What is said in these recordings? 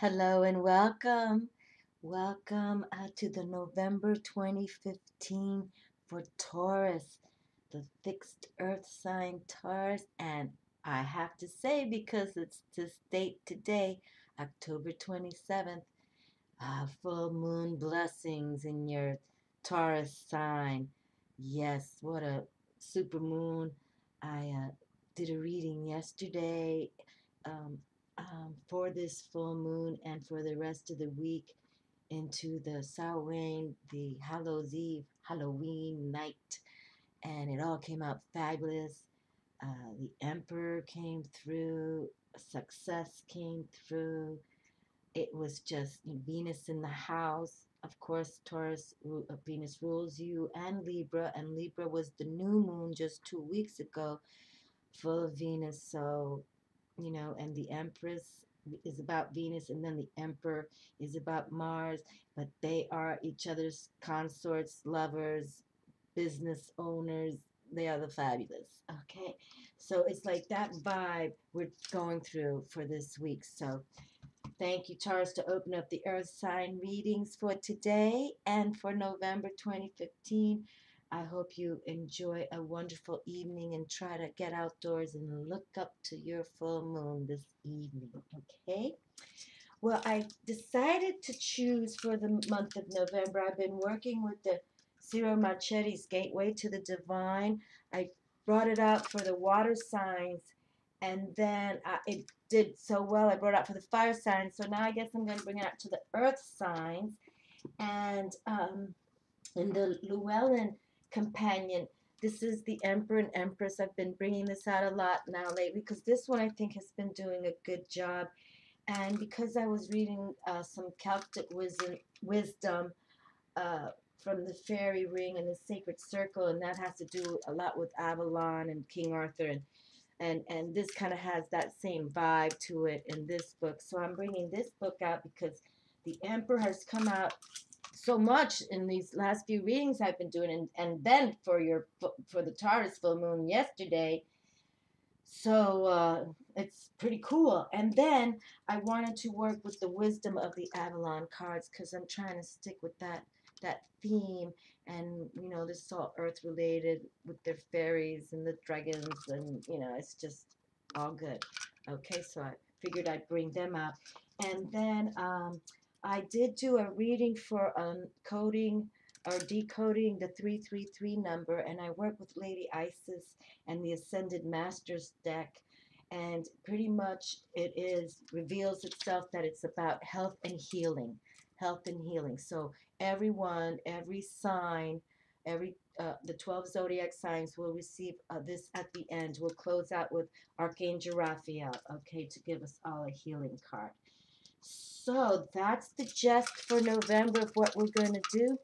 Hello and welcome. Welcome to the November 2015 for Taurus, the fixed earth sign Taurus. And I have to say, because it's this date today, October 27th, full moon blessings in your Taurus sign. Yes, what a super moon. I did a reading yesterday um, for this full moon and for the rest of the week into the Samhain, the Hallows Eve, Halloween night, and it all came out fabulous. The Emperor came through, success came through. It was just Venus in the house. Of course, Taurus, Venus rules you, and Libra was the new moon just 2 weeks ago, full of Venus. So, and the Empress is about Venus, and then the Emperor is about Mars, but they are each other's consorts, lovers, business owners. They are the fabulous. Okay. So it's like that vibe we're going through for this week. So thank you, Taurus, to open up the Earth sign readings for today and for November 2015. I hope you enjoy a wonderful evening and try to get outdoors and look up to your full moon this evening, okay? Well, I decided to choose for the month of November. I've been working with the Ciro Marchetti's Gateway to the Divine. I brought it out for the water signs, and then it did so well. I brought it out for the fire signs, so now I guess I'm going to bring it out to the earth signs. And in the Llewellyn Companion, this is the Emperor and Empress. I've been bringing this out a lot now lately because this one I think has been doing a good job. And because I was reading some Celtic wisdom from the fairy ring and the sacred circle, and that has to do a lot with Avalon and King Arthur, and this kind of has that same vibe to it in this book. So I'm bringing this book out because the Emperor has come out so much in these last few readings I've been doing, and then for the Taurus full moon yesterday. So it's pretty cool. And then I wanted to work with the wisdom of the Avalon cards because I'm trying to stick with that theme. And this is all earth related with their fairies and the dragons, and it's just all good. Okay, so I figured I'd bring them out. And then I did do a reading for coding or decoding the 333 number, and I work with Lady Isis and the Ascended Masters deck, and pretty much reveals itself that it's about health and healing. So everyone, every sign, the 12 zodiac signs will receive this at the end. We'll close out with Archangel Raphael, okay, to give us all a healing card. So that's the gist for November of what we're going to do.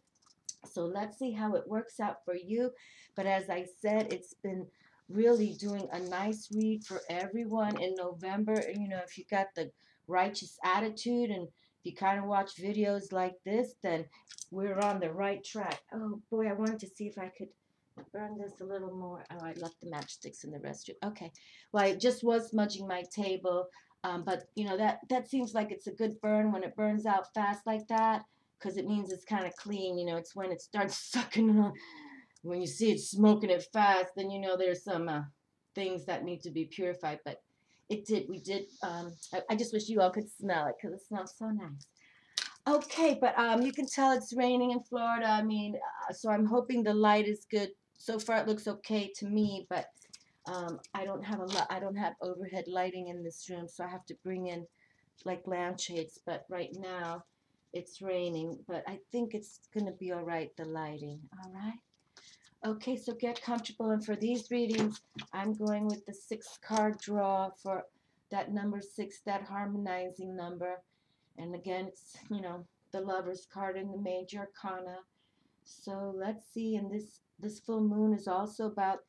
So let's see how it works out for you. But as I said, it's been really doing a nice read for everyone in November. And, if you got the righteous attitude and if you kind of watch videos like this, then we're on the right track. Oh boy, I wanted to see if I could burn this a little more. Oh, I left the matchsticks in the restroom. Okay. Well, I just was smudging my table. But, that seems like it's a good burn when it burns out fast like that, because it means it's kind of clean. It's when it starts sucking on. When you see it smoking it fast, then there's some things that need to be purified. But it did. We did. I just wish you all could smell it because it smells so nice. Okay, but you can tell it's raining in Florida. I mean, so I'm hoping the light is good. So far, it looks okay to me, but I don't have I don't have overhead lighting in this room, so I have to bring in like lampshades. But right now, it's raining. But I think it's gonna be all right. The lighting, all right. Okay, so get comfortable. And for these readings, I'm going with the 6 card draw for that number 6, that harmonizing number. And again, it's, the Lover's card in the Major Arcana. So let's see. And this full moon is also about,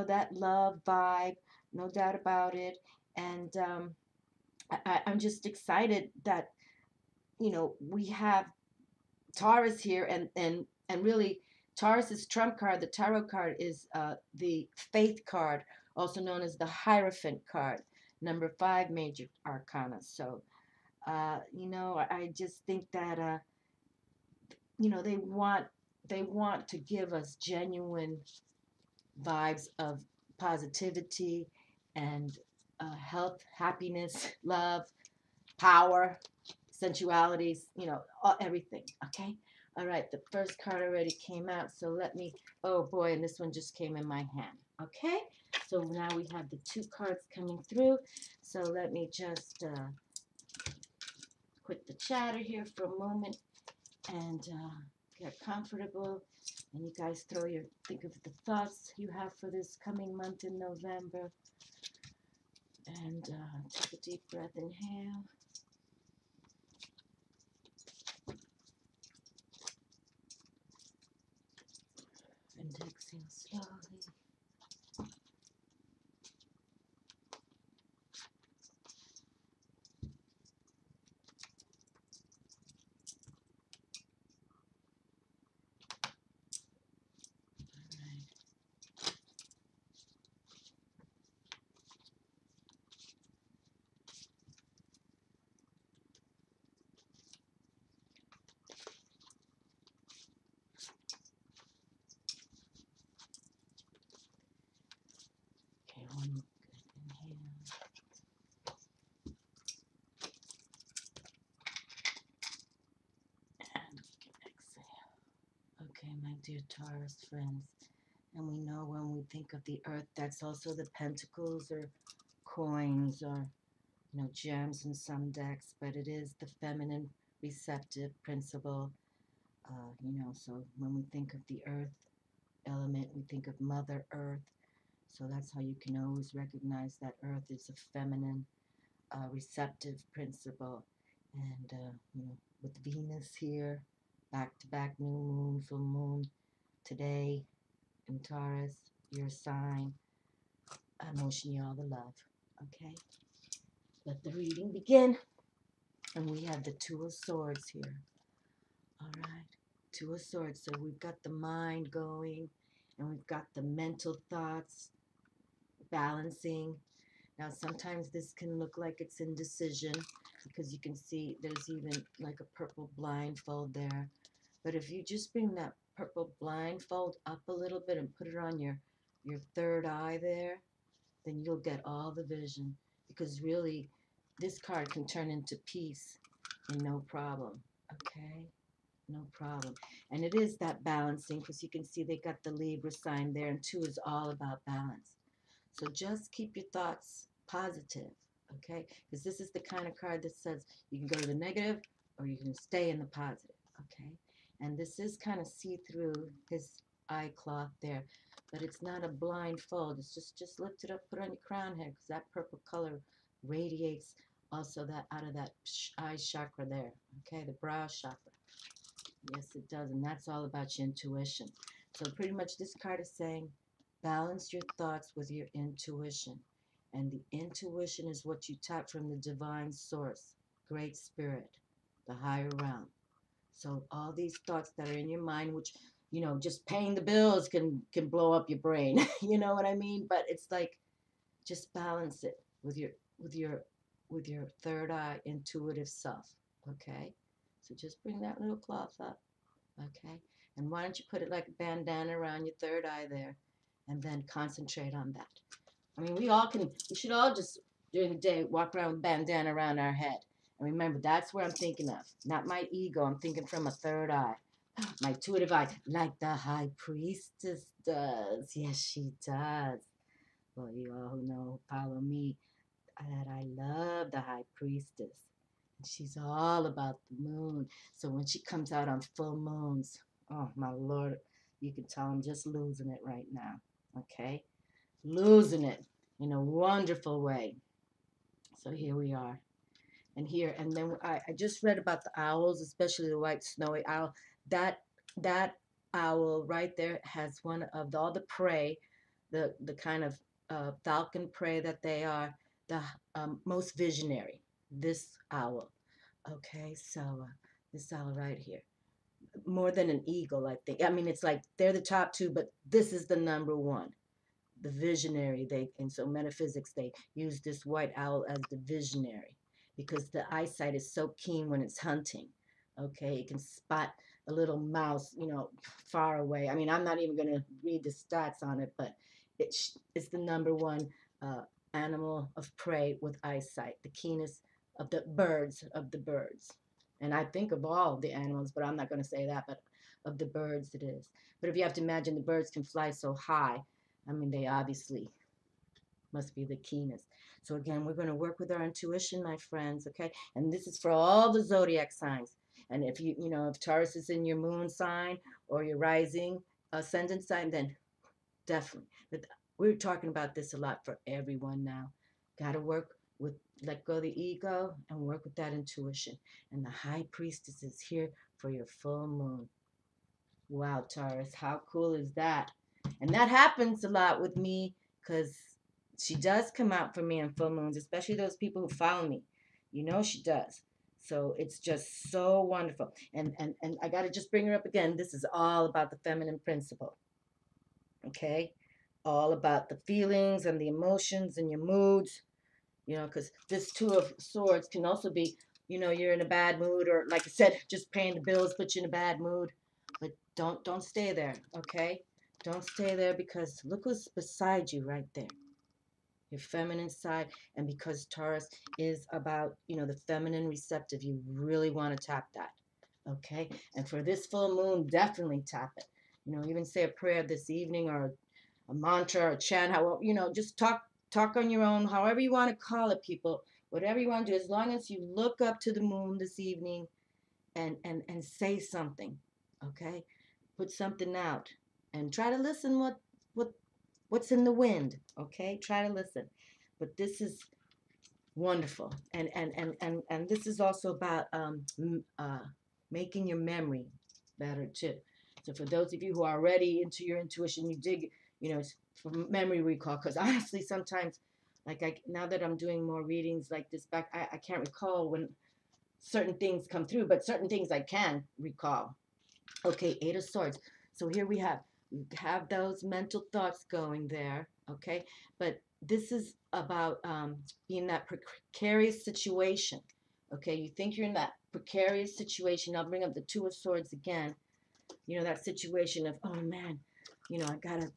that love vibe, no doubt about it. And I'm just excited that, we have Taurus here, and really Taurus's trump card, the tarot card, is the Faith card, also known as the Hierophant card, number 5 Major Arcana. So You know, I just think that you know, they want to give us genuine vibes of positivity and health, happiness, love, power, sensualities, you know, everything. Okay. All right. The first card already came out. So let me, oh boy, and this one just came in my hand. Okay. So now we have the two cards coming through. So let me just quit the chatter here for a moment and get comfortable. And you guys think of the thoughts you have for this coming month in November. And take a deep breath, inhale. And exhale slowly. Okay, one good inhale. And exhale. Okay, my dear Taurus friends. And we know when we think of the earth, that's also the pentacles or coins or, you know, gems in some decks, but it is the feminine receptive principle. You know, so when we think of the earth element, we think of Mother Earth. So that's how you can always recognize that earth is a feminine receptive principle. And, you know, with Venus here, back-to-back new moon, full moon today in Taurus, your sign, I'm wishing you all the love, okay? Let the reading begin. And we have the Two of Swords here. All right, Two of Swords. So we've got the mind going, and we've got the mental thoughts balancing. Now, sometimes this can look like it's indecision because you can see there's even like a purple blindfold there. But if you just bring that purple blindfold up a little bit and put it on your third eye there, then you'll get all the vision. Because really, this card can turn into peace and no problem. Okay? No problem. And it is that balancing because you can see they got the Libra sign there, and two is all about balance. So just keep your thoughts positive, okay? Because this is the kind of card that says you can go to the negative or you can stay in the positive, okay? And this is kind of see-through his eye cloth there, but it's not a blindfold. It's just lift it up, put it on your crown head, because that purple color radiates also that out of that eye chakra there, okay? The brow chakra. Yes, it does, and that's all about your intuition. So pretty much this card is saying, balance your thoughts with your intuition. And the intuition is what you tap from the divine source, Great Spirit, the higher realm. So all these thoughts that are in your mind, which, you know, just paying the bills can blow up your brain. You know what I mean? But it's like, just balance it with your third eye intuitive self. Okay? So just bring that little cloth up. Okay? And why don't you put it like a bandana around your third eye there and then concentrate on that. I mean, we should all just, during the day, walk around with a bandana around our head. And remember, that's where I'm thinking of. Not my ego. I'm thinking from a third eye. My intuitive eye, like the High Priestess does. Yes, she does. Well, you all who know, follow me, that I love the High Priestess. She's all about the moon. So when she comes out on full moons, oh my Lord, you can tell I'm just losing it right now. Okay? Losing it in a wonderful way. So here we are. And then I just read about the owls, especially the white snowy owl. That owl right there has one of all the prey, the kind of falcon prey that they are, the most visionary. This owl. Okay, so this owl right here, more than an eagle, I think. I mean, it's like they're the top two, but this is the number one, the visionary. And so metaphysics, they use this white owl as the visionary. because the eyesight is so keen when it's hunting. Okay, it can spot a little mouse, you know, far away. I mean, I'm not even going to read the stats on it, but it's the number one uh, animal of prey with eyesight, the keenest of the birds, And I think of all the animals, but I'm not going to say that, but of the birds it is. But if you have to imagine the birds can fly so high, I mean, they obviously must be the keenest. So again, we're going to work with our intuition, my friends, okay? And this is for all the zodiac signs. And if you know, if Taurus is in your moon sign or your rising ascendant sign, then definitely. But we're talking about this a lot for everyone now. Got to work with, let go of the ego and work with that intuition. And the High Priestess is here for your full moon. Wow, Taurus, how cool is that? And that happens a lot with me because she does come out for me on full moons, especially those people who follow me. You know she does. So it's just so wonderful. And I got to just bring her up again. This is all about the feminine principle. Okay? All about the feelings and the emotions and your moods. You know, because this Two of Swords can also be, you know, you're in a bad mood, or like I said, just paying the bills put you in a bad mood. But don't stay there, okay? Don't stay there, because look who's beside you right there. Your feminine side. And because Taurus is about, you know, the feminine receptive, you really want to tap that, okay? And for this full moon, definitely tap it. You know, even say a prayer this evening, or a mantra or a chant, how, you know, just talk on your own, however you want to call it, people. Whatever you want to do, as long as you look up to the moon this evening and say something, okay? Put something out and try to listen what's in the wind, okay? Try to listen. But this is wonderful. And this is also about making your memory better too. So for those of you who are already into your intuition, you dig, you know, for memory recall, because honestly sometimes, like now that I'm doing more readings like this back, I can't recall when certain things come through, but certain things I can recall. Okay, Eight of Swords. So here we have those mental thoughts going there, okay? But this is about being that precarious situation, okay? You think you're in that precarious situation. I'll bring up the Two of Swords again. You know, that situation of, oh man, you know, I gotta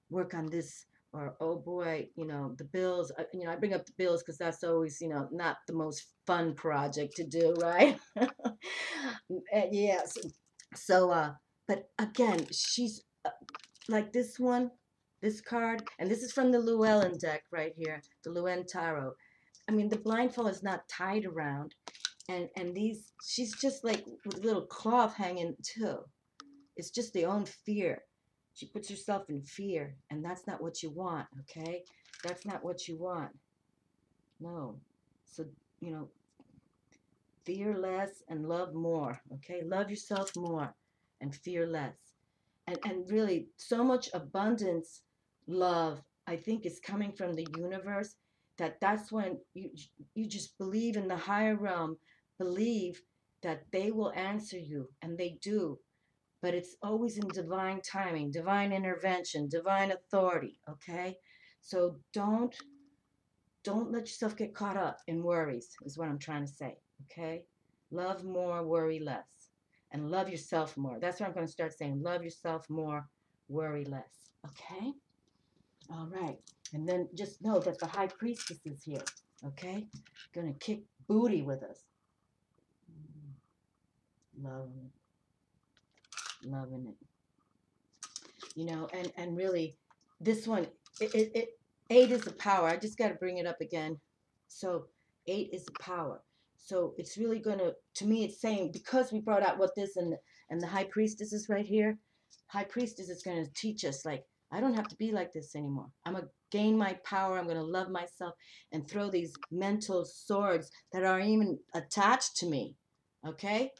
work on this, or oh boy, you know, the bills. You know, I bring up the bills because that's always, you know, not the most fun project to do, right? Yes. So, but again, she's like this one, this card, and this is from the Llewellyn deck right here, the Llewellyn Tarot. I mean, the blindfold is not tied around, and these, she's just like with a little cloth hanging too. It's just the own fear. She puts herself in fear, and that's not what you want, okay? That's not what you want. No. So, you know, fear less and love more, okay? Love yourself more and fear less. And really, so much abundance, love, I think, is coming from the universe, that's when you just believe in the higher realm, believe that they will answer you, and they do. But it's always in divine timing, divine intervention, divine authority, okay? So don't let yourself get caught up in worries, is what I'm trying to say, okay? Love more, worry less. And love yourself more. That's what I'm going to start saying. Love yourself more, worry less, okay? All right. And then just know that the High Priestess is here, okay? Going to kick booty with us. Loving it. Loving it. You know, and really, this one, eight is the power. I just got to bring it up again. So eight is the power. So it's really going to me, it's saying, because we brought out what this and the High Priestess is right here, High Priestess is going to teach us, like, I don't have to be like this anymore. I'm going to gain my power. I'm going to love myself and throw these mental swords that are even attached to me. Okay?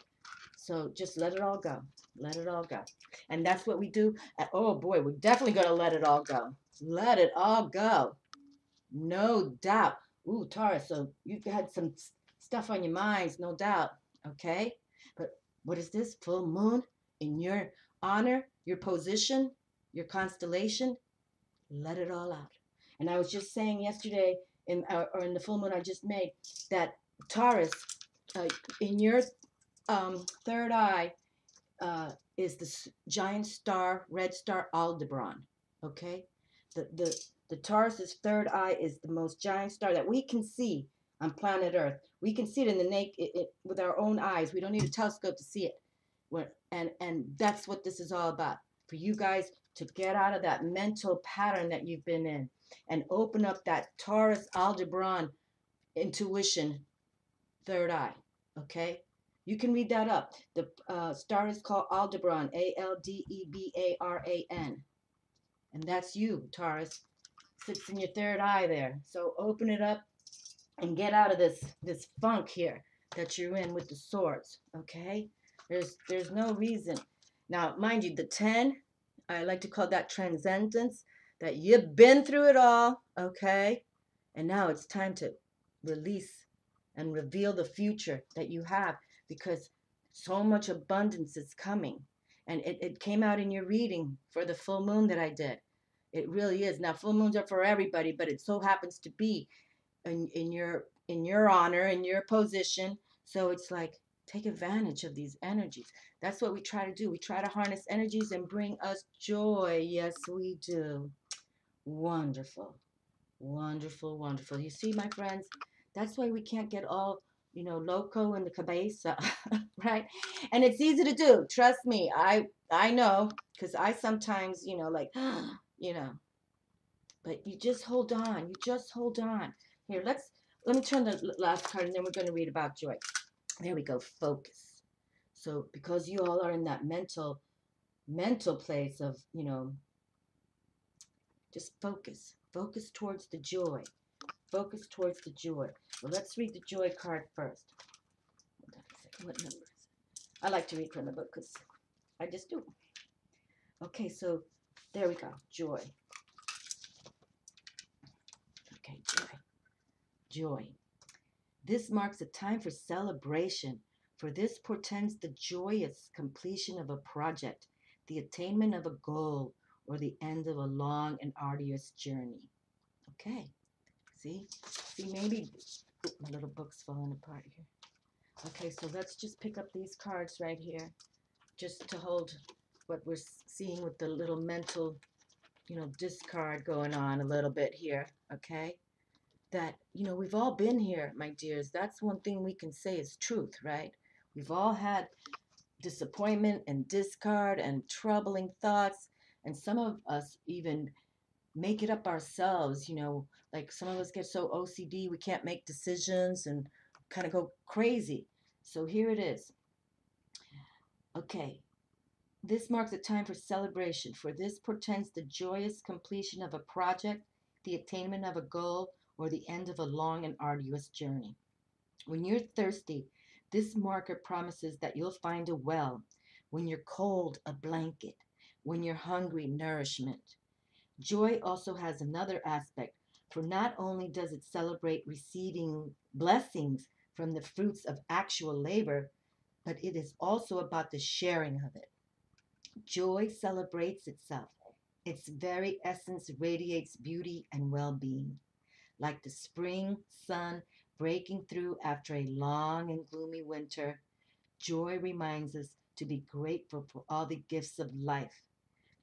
So just let it all go. Let it all go. And that's what we do. Oh boy, we're definitely going to let it all go. Let it all go. No doubt. Ooh, Taurus, so you've had some stuff on your minds, no doubt. Okay? But what is this? Full moon in your honor, your position, your constellation? Let it all out. And I was just saying yesterday, or in the full moon I just made, that Taurus, in your third eye is the giant star, red star Aldebaran. Okay, the Taurus's third eye is the most giant star that we can see on planet Earth. We can see it in the naked with our own eyes. We don't need a telescope to see it. And that's what this is all about, for you guys to get out of that mental pattern that you've been in and open up that Taurus Aldebaran intuition third eye. Okay, you can read that up. The star is called Aldebaran, Aldebaran, and that's you, Taurus. Sits in your third eye there. So open it up and get out of this funk here that you're in with the swords. Okay, there's no reason. Now, mind you, the 10, I like to call that transcendence. That you've been through it all. Okay, and now it's time to release and reveal the future that you have, because so much abundance is coming. And it came out in your reading for the full moon that I did. It really is. Now, full moons are for everybody, but it so happens to be in your honor, in your position. So it's like, take advantage of these energies. That's what we try to do. We try to harness energies and bring us joy. Yes, we do. Wonderful. Wonderful, wonderful. You see, my friends, that's why we can't get all, loco in the cabeza, right? And it's easy to do. Trust me. I know, because I sometimes, like, you know, but you just hold on. You just hold on. Here, let me turn the last card, and then we're going to read about joy. There we go. Focus. So because you all are in that mental place of, just focus. Focus towards the joy. Focus towards the joy. Well, let's read the joy card first. Hold on a second. What number is it? I like to read from the book because I just do. Okay, so there we go. Joy. Okay, joy. Joy. This marks a time for celebration, for this portends the joyous completion of a project, the attainment of a goal, or the end of a long and arduous journey. Okay. See, maybe my little book's falling apart here. Okay, so let's just pick up these cards right here, just to hold what we're seeing with the little mental, discard going on a little bit here. Okay, that we've all been here, my dears. That's one thing we can say is truth, right? We've all had disappointment and discard and troubling thoughts, and some of us even make it up ourselves, like some of us get so OCD we can't make decisions and kind of go crazy. So here it is. Okay, this marks a time for celebration, for this portends the joyous completion of a project, the attainment of a goal, or the end of a long and arduous journey. When you're thirsty, this marker promises that you'll find a well. When you're cold, a blanket. When you're hungry, nourishment. Joy also has another aspect, for not only does it celebrate receiving blessings from the fruits of actual labor, but it is also about the sharing of it. Joy celebrates itself. Its very essence radiates beauty and well-being. Like the spring sun breaking through after a long and gloomy winter, joy reminds us to be grateful for all the gifts of life.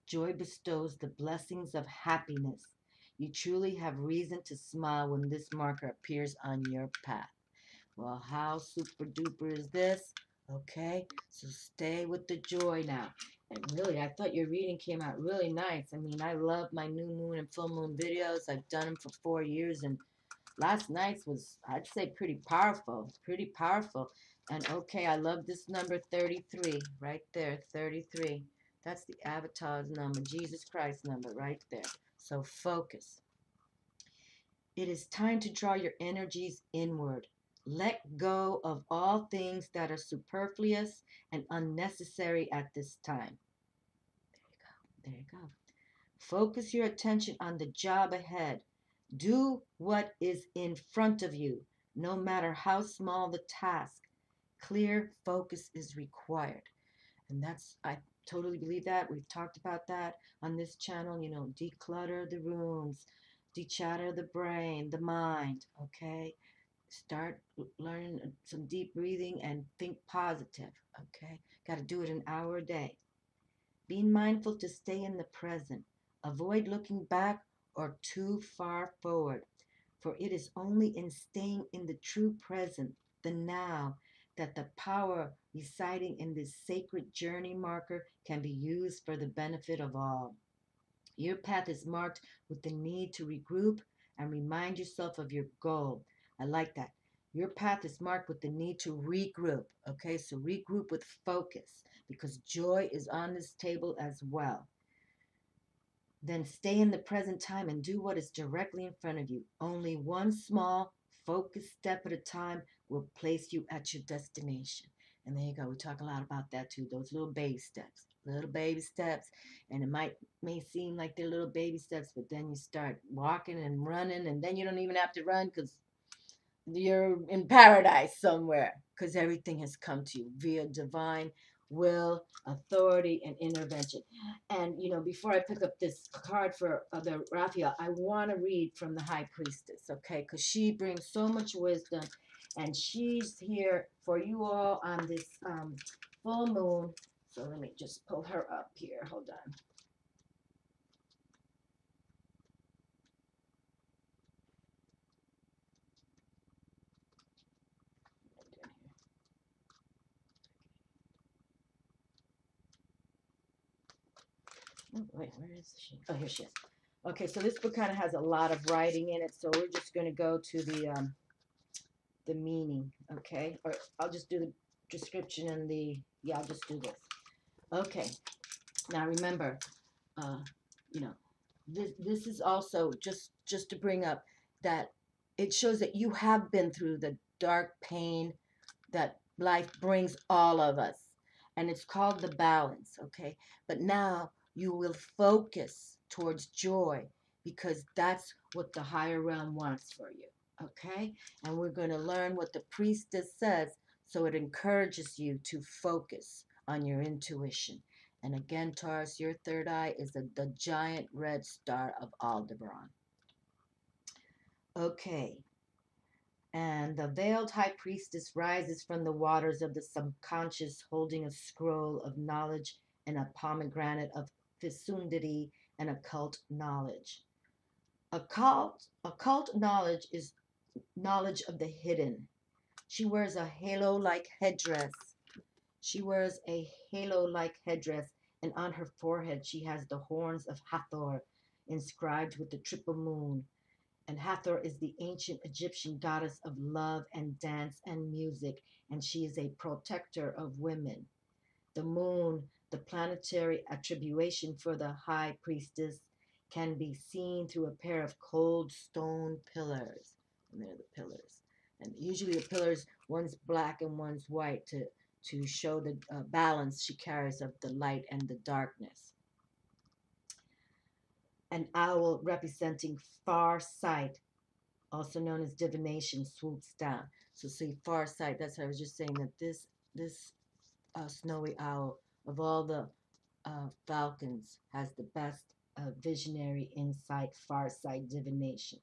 Joy bestows the blessings of happiness. You truly have reason to smile when this marker appears on your path. Well, how super duper is this? Okay, so stay with the joy now. And really, I thought your reading came out really nice. I mean, I love my new moon and full moon videos. I've done them for 4 years, and last night's was, I'd say, pretty powerful. Pretty powerful. And okay, I love this number 33 right there, 33. That's the avatar's number, Jesus Christ number right there. So focus. It is time to draw your energies inward. Let go of all things that are superfluous and unnecessary at this time. There you go. Focus your attention on the job ahead. Do what is in front of you, no matter how small the task. Clear focus is required. And I totally believe that. We've talked about that on this channel. Declutter the rooms, dechatter the brain, the mind. Okay. Start learning some deep breathing and think positive, okay? Got to do it an hour a day. Being mindful to stay in the present. Avoid looking back or too far forward, for it is only in staying in the true present, the now, that the power residing in this sacred journey marker can be used for the benefit of all. Your path is marked with the need to regroup and remind yourself of your goal. I like that. Your path is marked with the need to regroup. Okay, so regroup with focus because joy is on this table as well. Then stay in the present time and do what is directly in front of you. Only one small, focused step at a time will place you at your destination. And there you go. We talk a lot about that too. Those little baby steps, little baby steps. And it may seem like they're little baby steps, but then you start walking and running, and then you don't even have to run because you're in paradise somewhere because everything has come to you via divine will, authority, and intervention. And, before I pick up this card for the Raphael, I want to read from the High Priestess, okay? Because she brings so much wisdom, and she's here for you all on this full moon. So let me just pull her up here. Hold on. Oh, wait, where is she? Oh, here she is. Okay, so this book kind of has a lot of writing in it, so we're just going to go to the meaning, okay? Or I'll just do the description and I'll just do this. Okay, now remember, uh, you know, this is also just to bring up that it shows that you have been through the dark pain that life brings all of us. And it's called the balance, okay? But now you will focus towards joy because that's what the higher realm wants for you, okay? And we're going to learn what the priestess says so it encourages you to focus on your intuition. And again, Taurus, your third eye is the giant red star of Aldebaran. Okay, and the veiled high priestess rises from the waters of the subconscious, holding a scroll of knowledge and a pomegranate of fecundity and occult knowledge. Occult knowledge is knowledge of the hidden. She wears a halo-like headdress. And on her forehead she has the horns of Hathor inscribed with the triple moon. And Hathor is the ancient Egyptian goddess of love and dance and music, and she is a protector of women. The moon, the planetary attribution for the high priestess, can be seen through a pair of cold stone pillars. And they're the pillars. And usually the pillars, one's black and one's white to show the balance she carries of the light and the darkness. An owl representing far sight, also known as divination, swoops down. So see, far sight. That's what I was just saying, that this snowy owl of all the falcons has the best visionary insight, far sight, divination.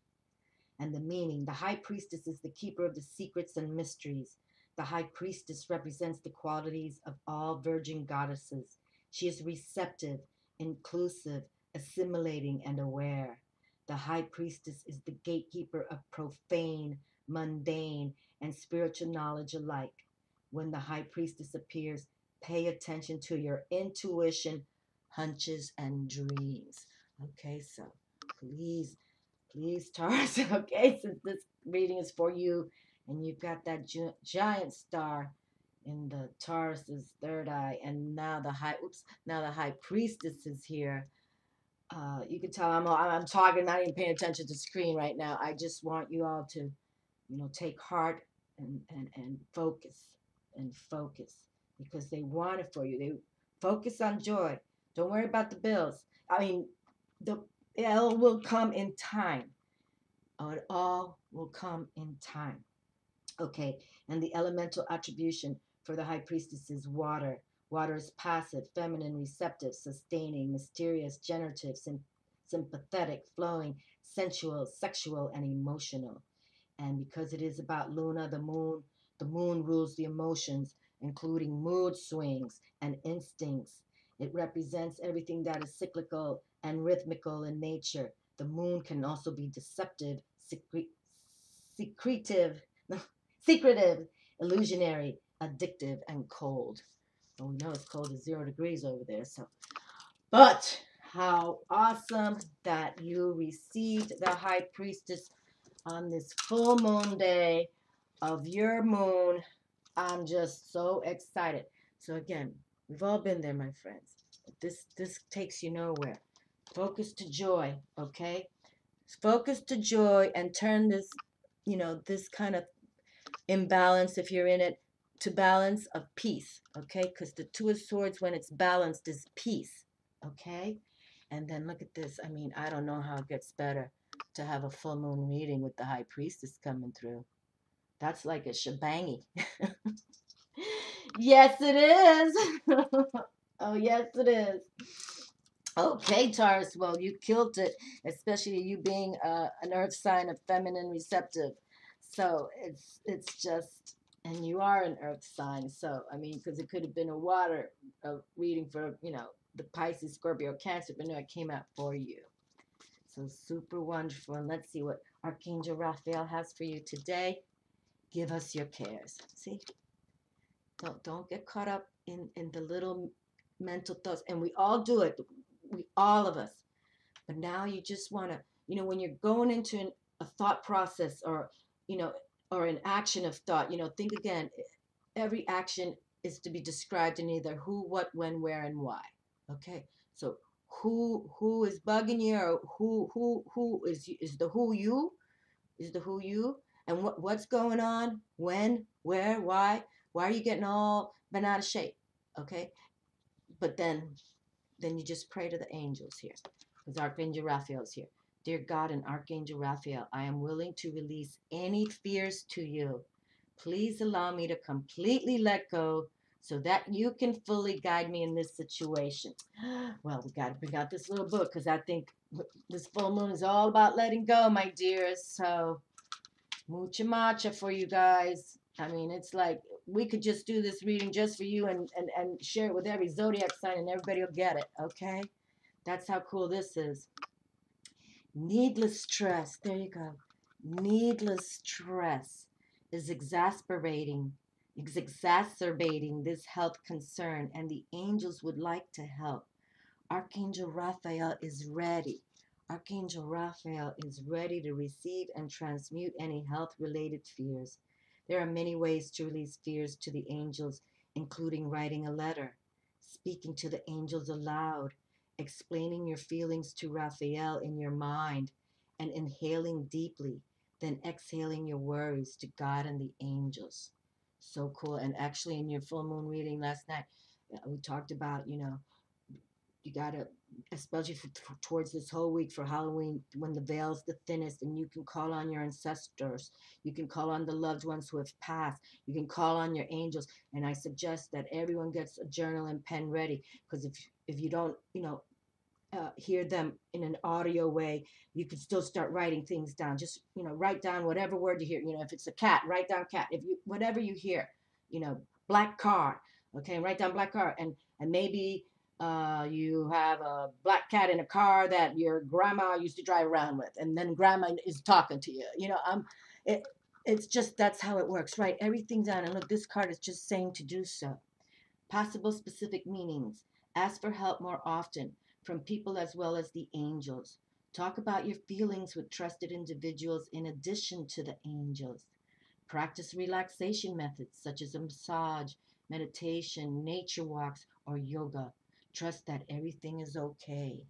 And the meaning: the high priestess is the keeper of the secrets and mysteries. The high priestess represents the qualities of all virgin goddesses. She is receptive, inclusive, assimilating, and aware. The high priestess is the gatekeeper of profane, mundane, and spiritual knowledge alike. When the high priestess appears, pay attention to your intuition, hunches, and dreams. Okay, so please, Taurus, okay, since this reading is for you, and you've got that giant star in the Taurus's third eye, and now the high priestess is here. You can tell I'm talking, not even paying attention to the screen right now. I just want you all to, take heart and focus because they want it for you. They focus on joy. Don't worry about the bills. I mean, it all will come in time. It all will come in time. Okay, and the elemental attribution for the high priestess is water. Water is passive, feminine, receptive, sustaining, mysterious, generative, sympathetic, flowing, sensual, sexual, and emotional. And because it is about Luna, the moon rules the emotions, including mood swings and instincts. It represents everything that is cyclical and rhythmical in nature. The moon can also be deceptive, secretive, secretive, illusionary, addictive, and cold. Well, we know it's cold as 0 degrees over there. So, but how awesome that you received the High Priestess on this full moon day of your moon. I'm just so excited. So again, we've all been there, my friends. This takes you nowhere. Focus to joy, okay? Focus to joy and turn this, this kind of imbalance, if you're in it, to balance of peace, okay? Because the Two of Swords, when it's balanced, is peace, okay? And then look at this. I mean, I don't know how it gets better to have a full moon reading with the High Priestess coming through. That's like a shebangy. Yes, it is. Oh, yes, it is. Okay, Taurus. Well, you killed it, especially you being an earth sign of feminine receptive. So it's just, and you are an earth sign. So, I mean, because it could have been a water reading for, the Pisces, Scorpio, Cancer, but no, it came out for you. So super wonderful. And let's see what Archangel Raphael has for you today. Give us your cares. See? Don't get caught up in the little mental thoughts. And we all do it. All of us. But now you just want to, when you're going into a thought process or, or an action of thought, think again. Every action is to be described in either who, what, when, where, and why. Okay? So who is bugging you, or who is the who you? Is the who you? And what's going on? When, where, why? Why are you getting all bent out of shape? Okay? But then you just pray to the angels here, because Archangel Raphael is here. Dear God and Archangel Raphael, I am willing to release any fears to you. Please allow me to completely let go so that you can fully guide me in this situation. Well, we got to bring out this little book, because I think this full moon is all about letting go, my dears. So, mucha matcha for you guys. I mean, it's like we could just do this reading just for you and share it with every zodiac sign, and everybody will get it, okay? That's how cool this is. Needless stress. There you go. Needless stress is exacerbating this health concern, and the angels would like to help. Archangel Raphael is ready. Archangel Raphael is ready to receive and transmute any health-related fears. There are many ways to release fears to the angels, including writing a letter, speaking to the angels aloud, explaining your feelings to Raphael in your mind, and inhaling deeply, then exhaling your worries to God and the angels. So cool. And actually, in your full moon reading last night, we talked about, you gotta, especially towards this whole week for Halloween, when the veil's the thinnest, and you can call on your ancestors, you can call on the loved ones who have passed, you can call on your angels. And I suggest that everyone gets a journal and pen ready, because if you don't, hear them in an audio way, you can still start writing things down. Just, write down whatever word you hear. If it's a cat, write down cat. If you, whatever you hear, black car, okay, write down black car. And maybe you have a black cat in a car that your grandma used to drive around with, and then grandma is talking to you. It's just, that's how it works. Write everything down, and look, this card is just saying to do so. Possible specific meanings. Ask for help more often from people as well as the angels. Talk about your feelings with trusted individuals in addition to the angels. Practice relaxation methods such as a massage, meditation, nature walks, or yoga. Trust that everything is okay.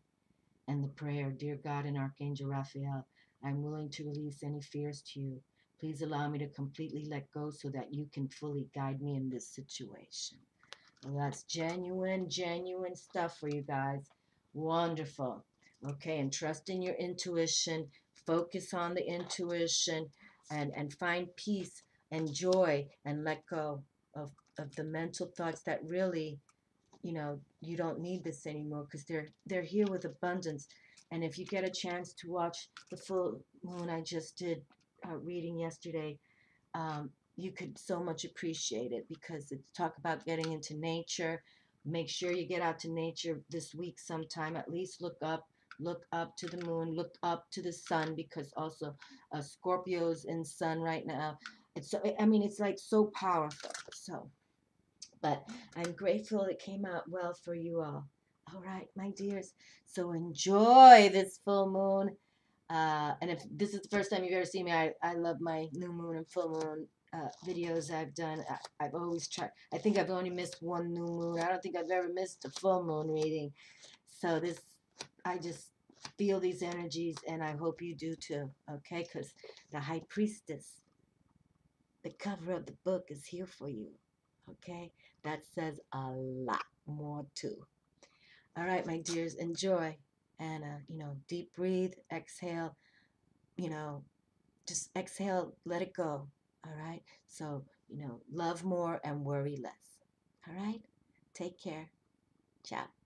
And the prayer, dear God and Archangel Raphael, I'm willing to release any fears to you. Please allow me to completely let go so that you can fully guide me in this situation. Well, that's genuine stuff for you guys. Wonderful. Okay, and trust in your intuition. Focus on the intuition, and find peace and joy, and let go of the mental thoughts that really, you don't need this anymore, because they're here with abundance. And if you get a chance to watch the full moon I just did reading yesterday, you could so much appreciate it, because it's talk about getting into nature. Make sure you get out to nature this week sometime. At least look up to the moon, look up to the sun, because also Scorpio's in sun right now. It's so, I mean, it's like so powerful. So, but I'm grateful it came out well for you all. All right, my dears. So enjoy this full moon. And if this is the first time you've ever seen me, I love my new moon and full moon videos I've done. I've always tried. I think I've only missed one new moon. I don't think I've ever missed a full moon reading. So this, I just feel these energies, and I hope you do too. Okay, because the High Priestess, the cover of the book, is here for you. Okay, that says a lot more too. All right, my dears, enjoy, and deep breathe, exhale. You know, just exhale, let it go. All right. So, love more and worry less. All right. Take care. Ciao.